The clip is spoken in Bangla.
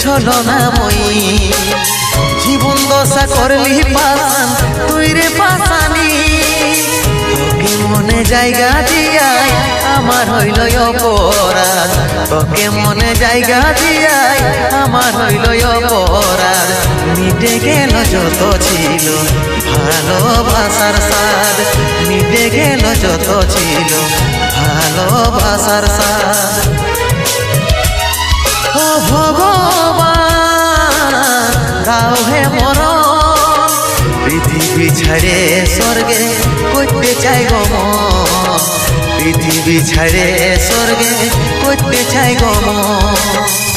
ছলনা মই জীবন দশা করলি পাশান তুই রে পাশানি তোকে মনে জায়গা দিয়াই আমার হইল অপরাধ তোকে মনে জায়গা দিয়াই আমার হইল অপরাধ মিটে গেল যত ছিল ভালোবাসার স্বাদ মিটে গেল যত ছিল ভালোবাসার স্বাদ ও ভগবান দাও হে মরণ পৃথিবী ছেড়ে স্বর্গে করতে চাই গো মন পৃথিবী ছেড়ে স্বর্গে করতে চাই গো মন।